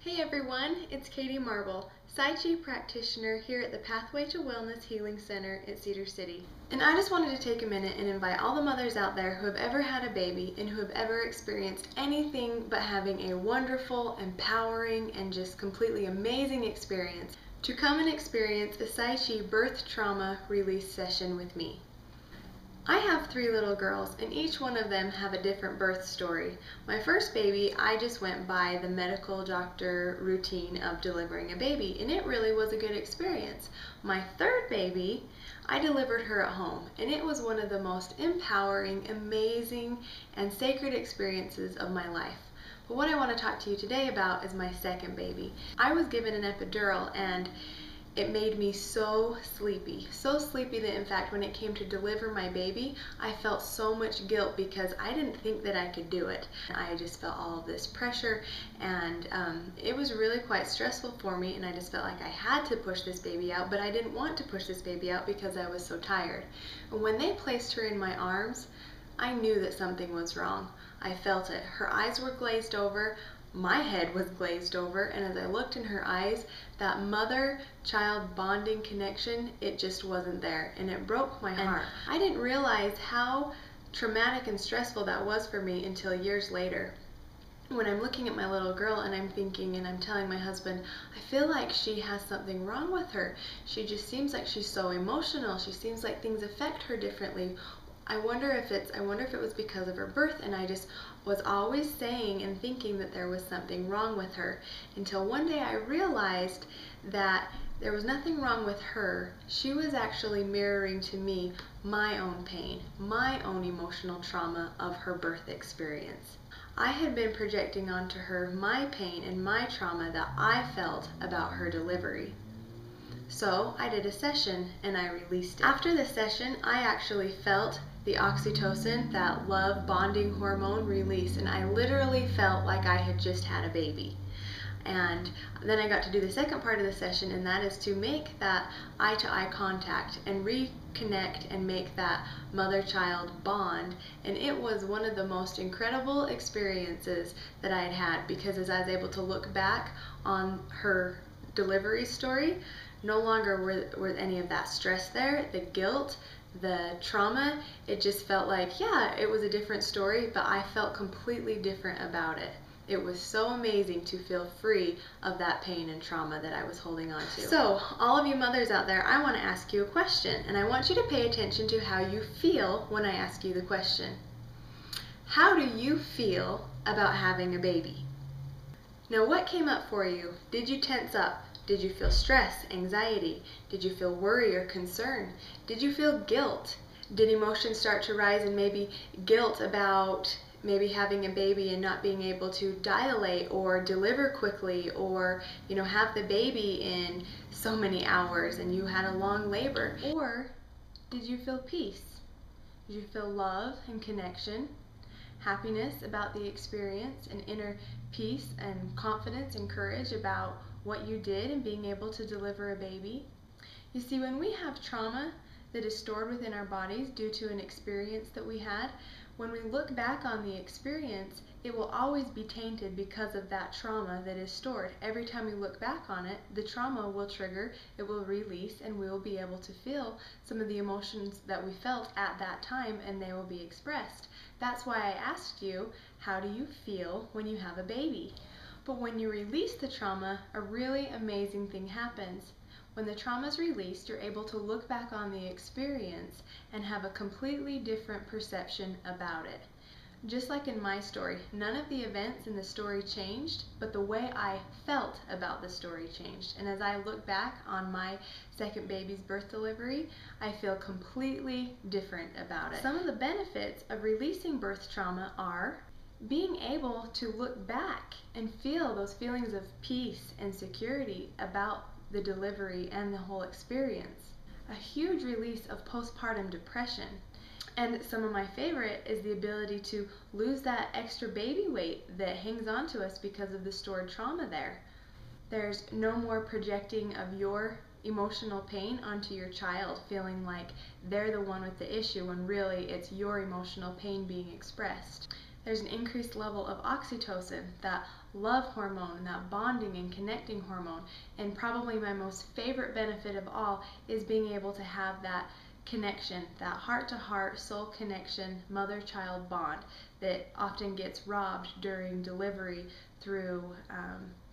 Hey everyone, it's Katie Marble, PsyChi practitioner here at the Pathway to Wellness Healing Center at Cedar City. And I just wanted to take a minute and invite all the mothers out there who have ever had a baby and who have ever experienced anything but having a wonderful, empowering, and just completely amazing experience to come and experience a PsyChi birth trauma release session with me. I have 3 little girls, and each one of them have a different birth story. My first baby, I just went by the medical doctor routine of delivering a baby, and it really was a good experience. My third baby, I delivered her at home, and it was one of the most empowering, amazing, and sacred experiences of my life. But what I want to talk to you today about is my second baby. I was given an epidural, and it made me so sleepy that in fact when it came to deliver my baby, I felt so much guilt because I didn't think that I could do it. I just felt all of this pressure, and it was really quite stressful for me, and I just felt like I had to push this baby out, but I didn't want to push this baby out because I was so tired. And when they placed her in my arms, I knew that something was wrong. I felt it. Her eyes were glazed over. My head was glazed over, and as I looked in her eyes, that mother-child bonding connection, it just wasn't there, and it broke my heart. I didn't realize how traumatic and stressful that was for me until years later. When I'm looking at my little girl and I'm thinking and I'm telling my husband, I feel like she has something wrong with her. She just seems like she's so emotional. She seems like things affect her differently. I wonder if it was because of her birth, and I just was always saying and thinking that there was something wrong with her, until one day I realized that there was nothing wrong with her. She was actually mirroring to me my own pain, my own emotional trauma of her birth experience. I had been projecting onto her my pain and my trauma that I felt about her delivery. So I did a session and I released it. After the session, I actually felt the oxytocin, that love bonding hormone, release, and I literally felt like I had just had a baby. And then I got to do the second part of the session, and that is to make that eye-to-eye contact and reconnect and make that mother-child bond. And it was one of the most incredible experiences that I had had, because as I was able to look back on her delivery story, no longer were any of that stress there, the guilt, the trauma. It just felt like, yeah, it was a different story, but I felt completely different about it. It was so amazing to feel free of that pain and trauma that I was holding on to. So, all of you mothers out there, I want to ask you a question, and I want you to pay attention to how you feel when I ask you the question. How do you feel about having a baby? Now, what came up for you? Did you tense up? Did you feel stress, anxiety? Did you feel worry or concern? Did you feel guilt? Did emotions start to rise, and maybe guilt about maybe having a baby and not being able to dilate or deliver quickly, or have the baby in so many hours and you had a long labor? Or did you feel peace? Did you feel love and connection? Happiness about the experience, and inner peace and confidence and courage about what you did and being able to deliver a baby? You see, when we have trauma that is stored within our bodies due to an experience that we had, when we look back on the experience, it will always be tainted because of that trauma that is stored. Every time we look back on it, the trauma will trigger, it will release, and we will be able to feel some of the emotions that we felt at that time, and they will be expressed. That's why I asked you, how do you feel when you have a baby? But when you release the trauma, a really amazing thing happens. When the trauma is released, you're able to look back on the experience and have a completely different perception about it. Just like in my story, none of the events in the story changed, but the way I felt about the story changed. And as I look back on my second baby's birth delivery, I feel completely different about it. Some of the benefits of releasing birth trauma are being able to look back and feel those feelings of peace and security about the delivery and the whole experience. A huge release of postpartum depression. And some of my favorite is the ability to lose that extra baby weight that hangs on to us because of the stored trauma there. There's no more projecting of your emotional pain onto your child, feeling like they're the one with the issue when really it's your emotional pain being expressed. There's an increased level of oxytocin, that love hormone, that bonding and connecting hormone. And probably my most favorite benefit of all is being able to have that connection, that heart-to-heart soul connection, mother-child bond that often gets robbed during delivery through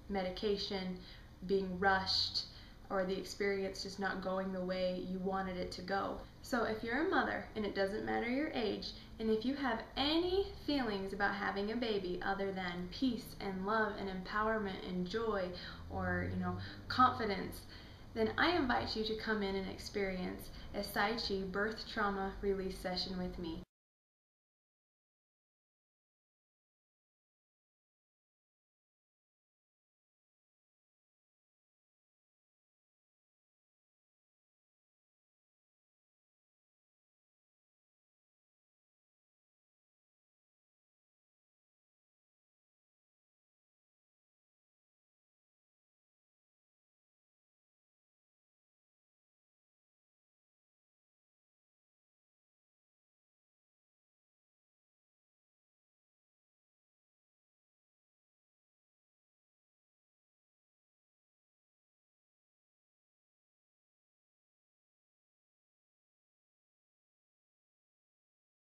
medication, being rushed, or the experience just not going the way you wanted it to go. So if you're a mother, and it doesn't matter your age, and if you have any feelings about having a baby other than peace and love and empowerment and joy, or confidence, then I invite you to come in and experience a PsyChi birth trauma release session with me.